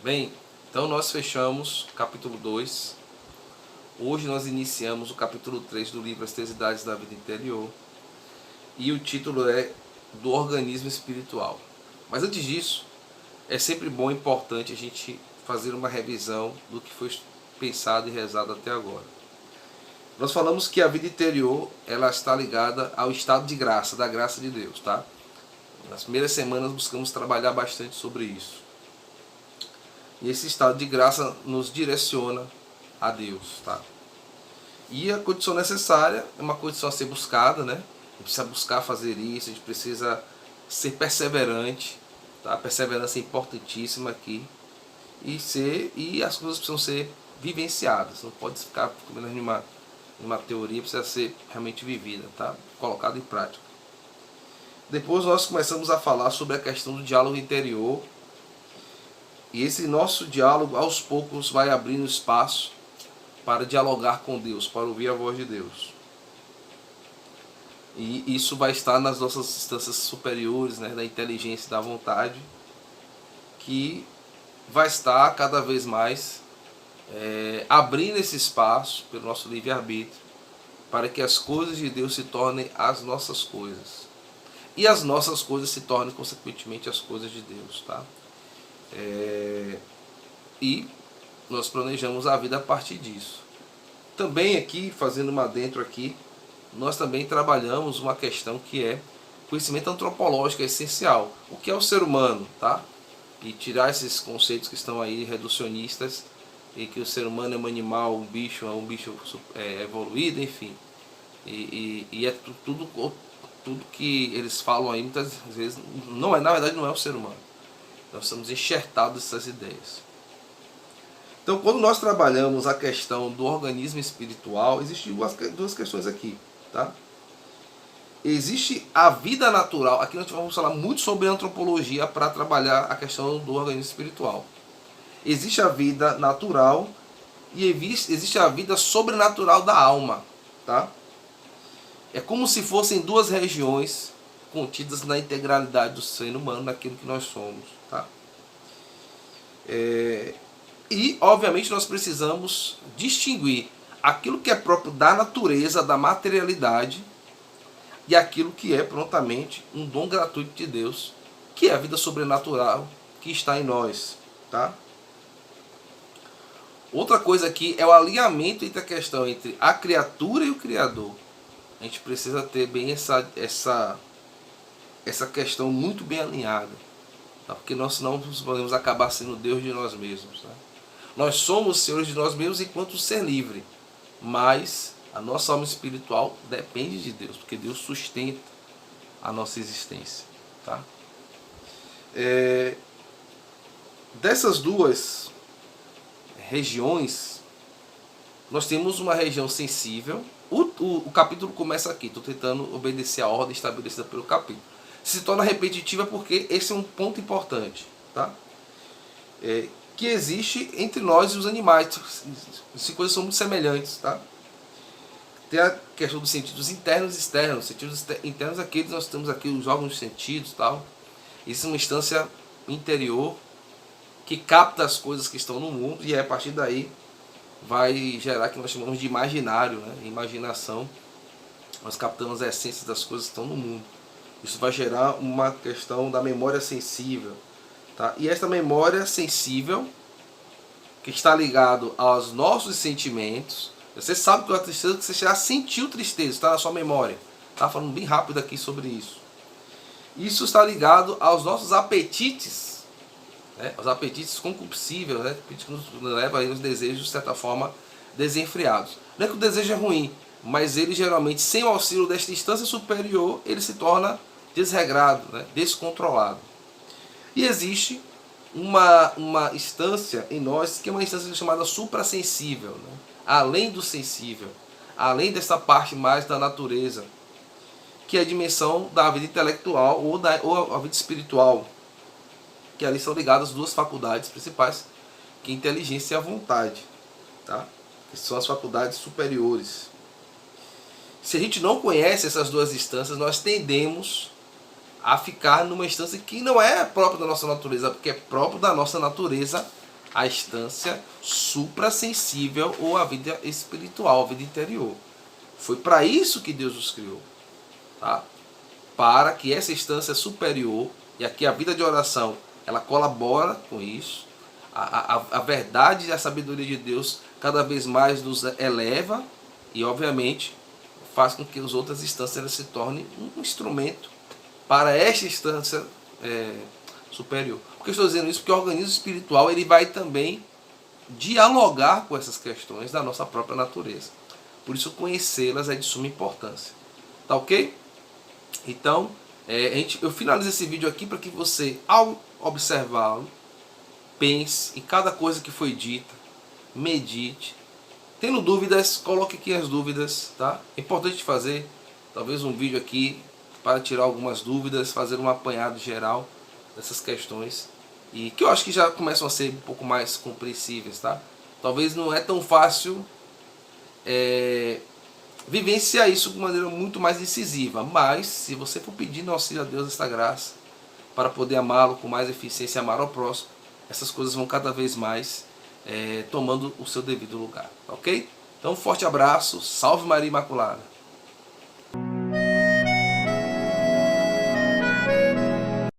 Bem, então nós fechamos o capítulo 2. Hoje nós iniciamos o capítulo 3 do livro As Três Idades da Vida Interior. E o título é Do Organismo Espiritual. Mas antes disso, é sempre bom e importante a gente fazer uma revisão do que foi pensado e rezado até agora. Nós falamos que a vida interior ela está ligada ao estado de graça, da graça de Deus, tá? Nas primeiras semanas buscamos trabalhar bastante sobre isso. E esse estado de graça nos direciona a Deus, tá? E a condição necessária é uma condição a ser buscada, né? A gente precisa buscar fazer isso, a gente precisa ser perseverante, tá? A perseverança é importantíssima aqui. E as coisas precisam ser vivenciadas, não pode ficar apenas numa teoria, precisa ser realmente vivida, tá? Colocada em prática. Depois nós começamos a falar sobre a questão do diálogo interior. E esse nosso diálogo, aos poucos, vai abrindo espaço para dialogar com Deus, para ouvir a voz de Deus. E isso vai estar nas nossas instâncias superiores, né, da inteligência e da vontade, que vai estar cada vez mais abrindo esse espaço pelo nosso livre-arbítrio, para que as coisas de Deus se tornem as nossas coisas. E as nossas coisas se tornem, consequentemente, as coisas de Deus, tá? E nós planejamos a vida a partir disso. Também aqui, fazendo uma adentro aqui, nós também trabalhamos uma questão que é conhecimento antropológico é essencial. O que é o ser humano, tá? E tirar esses conceitos que estão aí reducionistas, e que o ser humano é um animal, um bicho evoluído, enfim. E é tudo que eles falam aí, muitas vezes, na verdade não é o ser humano. Nós estamos enxertados nessas ideias. Então, quando nós trabalhamos a questão do organismo espiritual, existem duas questões aqui, tá? Existe a vida natural. Aqui nós vamos falar muito sobre antropologia para trabalhar a questão do organismo espiritual. Existe a vida natural e existe a vida sobrenatural da alma, tá? É como se fossem duas regiões contidas na integralidade do ser humano, naquilo que nós somos, tá? E, obviamente, nós precisamos distinguir aquilo que é próprio da natureza, da materialidade, e aquilo que é prontamente um dom gratuito de Deus, que é a vida sobrenatural que está em nós, tá? Outra coisa aqui é o alinhamento entre a questão entre a criatura e o Criador. A gente precisa ter bem essa questão muito bem alinhada, tá? Porque nós não podemos acabar sendo Deus de nós mesmos, tá? Nós somos senhores de nós mesmos enquanto ser livre, mas a nossa alma espiritual depende de Deus, porque Deus sustenta a nossa existência, tá? Dessas duas regiões, nós temos uma região sensível. O capítulo começa aqui, estou tentando obedecer a ordem estabelecida pelo capítulo. Se torna repetitiva porque esse é um ponto importante, tá? Que existe entre nós e os animais. As coisas são muito semelhantes, tá? Tem a questão dos sentidos internos e externos. Sentidos internos, aqueles nós temos aqui os órgãos de sentidos, tal. Isso é uma instância interior que capta as coisas que estão no mundo, e a partir daí vai gerar o que nós chamamos de imaginário, né? Imaginação. Nós captamos a essência das coisas que estão no mundo. Isso vai gerar uma questão da memória sensível, tá? E essa memória sensível, que está ligado aos nossos sentimentos. Você sabe que a tristeza, que você já sentiu tristeza, está na sua memória. Tá falando bem rápido aqui sobre isso. Isso está ligado aos nossos apetites, né? Os apetites concupiscíveis, né? Que nos leva aí aos desejos, de certa forma, desenfreados. Não é que o desejo é ruim, mas ele geralmente, sem o auxílio desta instância superior, ele se torna desregrado, né? Descontrolado. E existe uma instância em nós, que é uma instância chamada suprassensível, né? Além do sensível, além dessa parte mais da natureza, que é a dimensão da vida intelectual ou a vida espiritual, que ali são ligadas as duas faculdades principais, que é a inteligência e a vontade, tá? Que são as faculdades superiores. Se a gente não conhece essas duas instâncias, nós tendemos a ficar numa instância que não é própria da nossa natureza, porque é próprio da nossa natureza a instância suprassensível ou a vida espiritual, a vida interior. Foi para isso que Deus os criou, tá? Para que essa instância superior, e aqui a vida de oração, ela colabora com isso, a verdade e a sabedoria de Deus cada vez mais nos eleva e, obviamente, faz com que as outras instâncias se tornem um instrumento para esta instância superior. Por que eu estou dizendo isso? Porque o organismo espiritual ele vai também dialogar com essas questões da nossa própria natureza. Por isso, conhecê-las é de suma importância. Tá ok? Então, eu finalizo esse vídeo aqui para que você, ao observá-lo, pense em cada coisa que foi dita, medite. Tendo dúvidas, coloque aqui as dúvidas, tá? É importante fazer, talvez um vídeo aqui para tirar algumas dúvidas, fazer um apanhado geral dessas questões e que eu acho que já começam a ser um pouco mais compreensíveis, tá? Talvez não é tão fácil vivenciar isso de maneira muito mais incisiva, mas se você for pedindo auxílio a Deus esta graça para poder amá-lo com mais eficiência e amar ao próximo, essas coisas vão cada vez mais tomando o seu devido lugar, ok? Então um forte abraço, salve Maria Imaculada!